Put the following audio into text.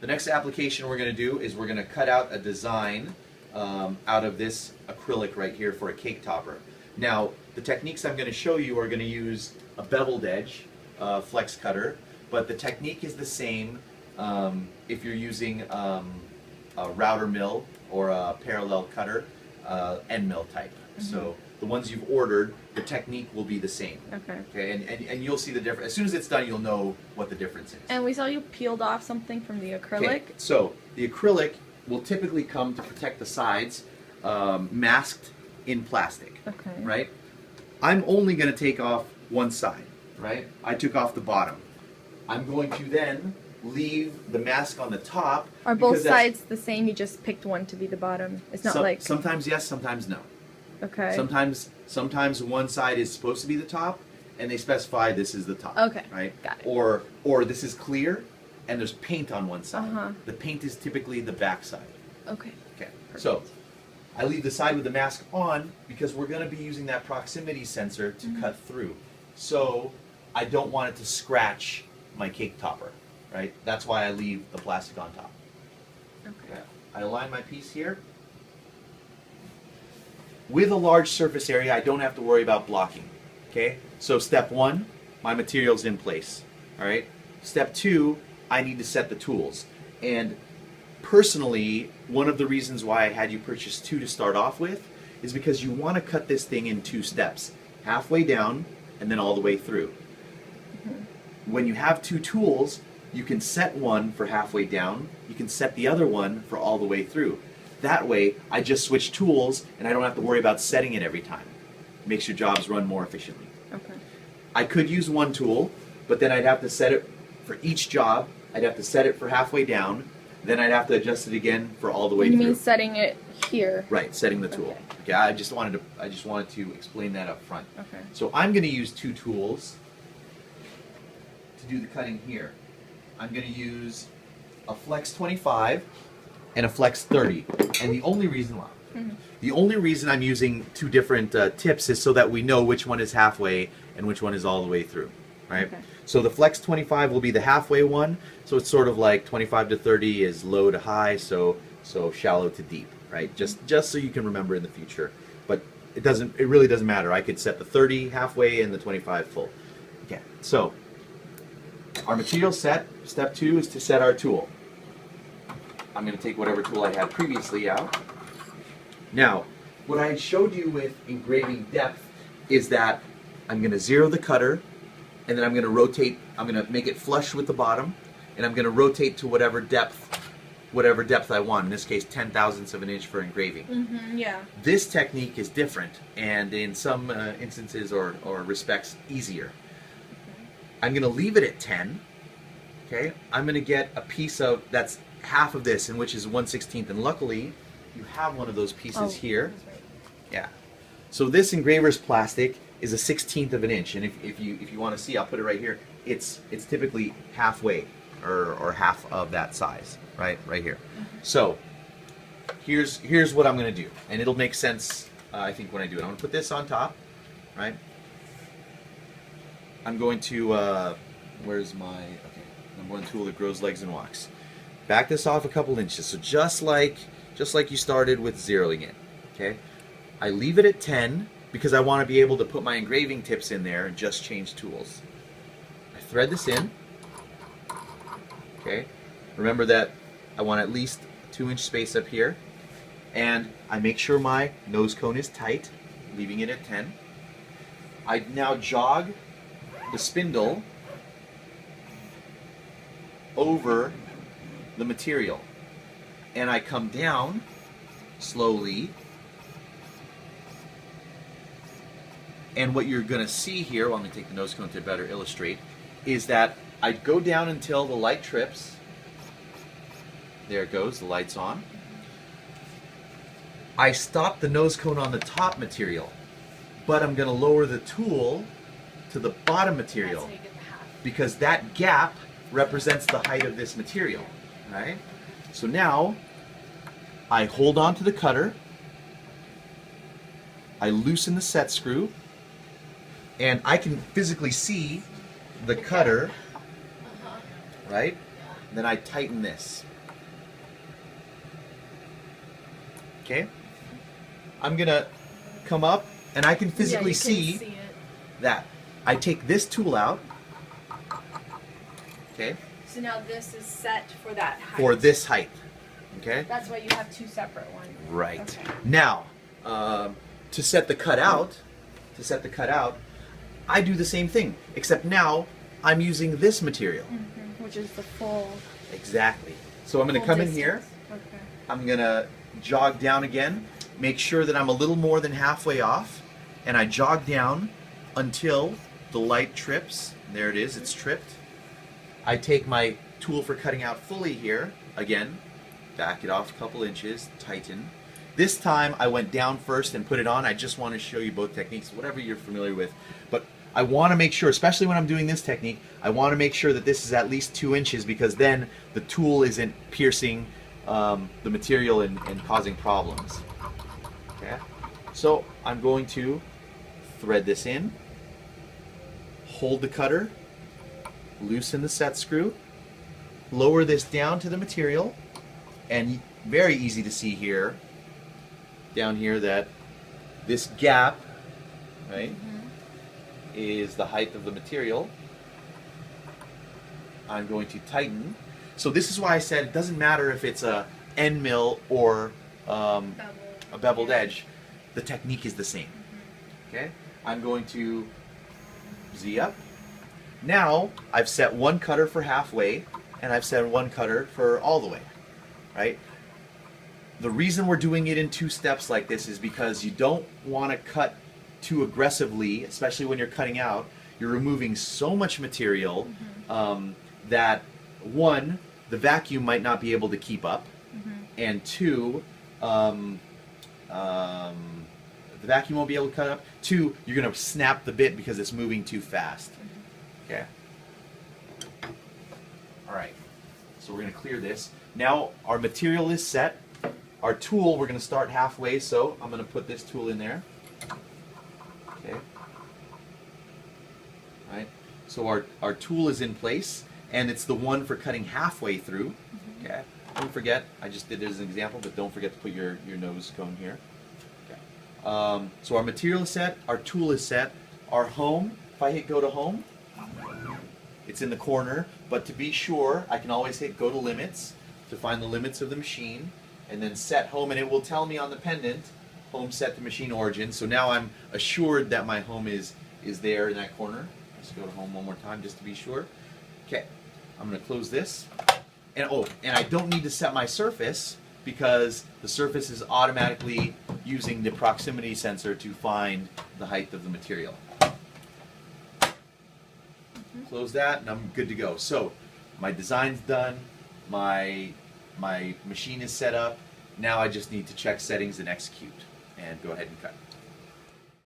the next application we're going to do is we're going to cut out a design out of this acrylic right here for a cake topper. Now, the techniques I'm going to show you are going to use a beveled edge flex cutter, but the technique is the same if you're using a router mill or a parallel cutter, end mill type. So the ones you've ordered, the technique will be the same. Okay. And you'll see the difference. As soon as it's done, you'll know what the difference is. And we saw you peeled off something from the acrylic. Okay. So the acrylic will typically come to protect the sides, masked in plastic. Okay. Right? I'm only going to take off one side. Right? I took off the bottom. I'm going to then leave the mask on the top. Are both sides the same? You just picked one to be the bottom. It's not like sometimes yes, sometimes no. Okay. Sometimes one side is supposed to be the top, and they specify this is the top. Okay. Right. Got it. Or this is clear, and there's paint on one side. Uh-huh. The paint is typically the back side. Okay. Okay. So I leave the side with the mask on because we're going to be using that proximity sensor to cut through. So I don't want it to scratch my cake topper. Right? That's why I leave the plastic on top. Okay. I align my piece here. With a large surface area, I don't have to worry about blocking. Okay? So step one, my material's in place. All right? Step two, I need to set the tools. And personally, one of the reasons why I had you purchase two to start off with is because you want to cut this thing in two steps. Halfway down and then all the way through. When you have two tools, you can set one for halfway down, you can set the other one for all the way through. That way, I just switch tools and I don't have to worry about setting it every time. It makes your jobs run more efficiently. Okay. I could use one tool, but then I'd have to set it for each job. I'd have to set it for halfway down, then I'd have to adjust it again for all the way You through. mean setting it here? Right, setting the tool. Okay. Okay, I just wanted to explain that up front. Okay. So I'm going to use two tools to do the cutting here. I'm going to use a Flex 25 and a Flex 30. And the only reason I'm using two different tips is so that we know which one is halfway and which one is all the way through. Right? Okay. So the Flex 25 will be the halfway one. So it's sort of like 25 to 30 is low to high, so shallow to deep. Right? Just so you can remember in the future. But it really doesn't matter. I could set the 30 halfway and the 25 full. Okay. So our material set. Step two is to set our tool. I'm going to take whatever tool I had previously out. Now, what I showed you with engraving depth is that I'm going to zero the cutter, and then I'm going to rotate. I'm going to make it flush with the bottom, and I'm going to rotate to whatever depth I want. In this case, 10/1000ths of an inch for engraving. Yeah. This technique is different, and in some instances or respects, easier. I'm going to leave it at 10. Okay, I'm going to get a piece of that's half of this, and which is 1/16, and luckily you have one of those pieces here. That's right. Yeah. So this engraver's plastic is a 1/16 of an inch, and if you want to see, I'll put it right here. It's typically halfway or half of that size, right here. So here's what I'm going to do, and it'll make sense I think when I do it. I'm going to put this on top, right? I'm going to where's my number one tool that grows legs and walks. Back this off a couple inches, so just like you started with zeroing it. Okay, I leave it at 10 because I want to be able to put my engraving tips in there and just change tools. I thread this in. Okay, remember that I want at least a 2-inch space up here, and I make sure my nose cone is tight, leaving it at 10. I now jog the spindle over the material, and I come down slowly, and what you're going to see here, well, let me take the nose cone to better illustrate, is that I go down until the light trips. There it goes, the light's on. I stop the nose cone on the top material, but I'm going to lower the tool to the bottom material because that gap represents the height of this material, right? So now I hold on to the cutter, I loosen the set screw, and I can physically see the cutter, right? then I tighten this. Okay? I'm gonna come up and I can physically see it. that. I take this tool out. Okay? So now this is set for that height. For this height. Okay? That's why you have two separate ones. Right. Okay. Now, to set the cutout, I do the same thing, except now I'm using this material. Which is the full. Exactly. So I'm going to full come in distance. here. Okay. I'm going to jog down again, make sure that I'm a little more than halfway off, and I jog down until the light trips. There it is, it's tripped. I take my tool for cutting out fully here, again, back it off a couple inches, tighten. This time I went down first and put it on. I just want to show you both techniques, whatever you're familiar with. But I want to make sure, especially when I'm doing this technique, I want to make sure that this is at least 2 inches, because then the tool isn't piercing the material and causing problems. Okay? So I'm going to thread this in, hold the cutter, loosen the set screw, lower this down to the material, and very easy to see here, down here, that this gap, right, is the height of the material. I'm going to tighten. So this is why I said it doesn't matter if it's a end mill or a beveled edge. The technique is the same. Okay? I'm going to Z up. Now I've set one cutter for halfway, and I've set one cutter for all the way. Right? The reason we're doing it in 2 steps like this is because you don't want to cut too aggressively, especially when you're cutting out. You're removing so much material that, 1, the vacuum might not be able to keep up, and 2, the vacuum won't be able to cut up. 2, you're going to snap the bit because it's moving too fast. Okay. All right. So we're going to clear this. Now our material is set. Our tool, we're going to start halfway, so I'm going to put this tool in there. Okay. All right. So our tool is in place, and it's the one for cutting halfway through. Okay. Don't forget, I just did it as an example, but don't forget to put your nose cone here. Okay. So our material is set, our tool is set, our home, if I hit go to home, it's in the corner, but to be sure, I can always hit go to limits to find the limits of the machine, and then set home, and it will tell me on the pendant, home set to machine origin. So now I'm assured that my home is there in that corner. Let's go to home one more time just to be sure. Okay, I'm going to close this. And I don't need to set my surface, because the surface is automatically using the proximity sensor to find the height of the material. Close that, and I'm good to go. So my design's done, my machine is set up. Now I just need to check settings and execute, and go ahead and cut.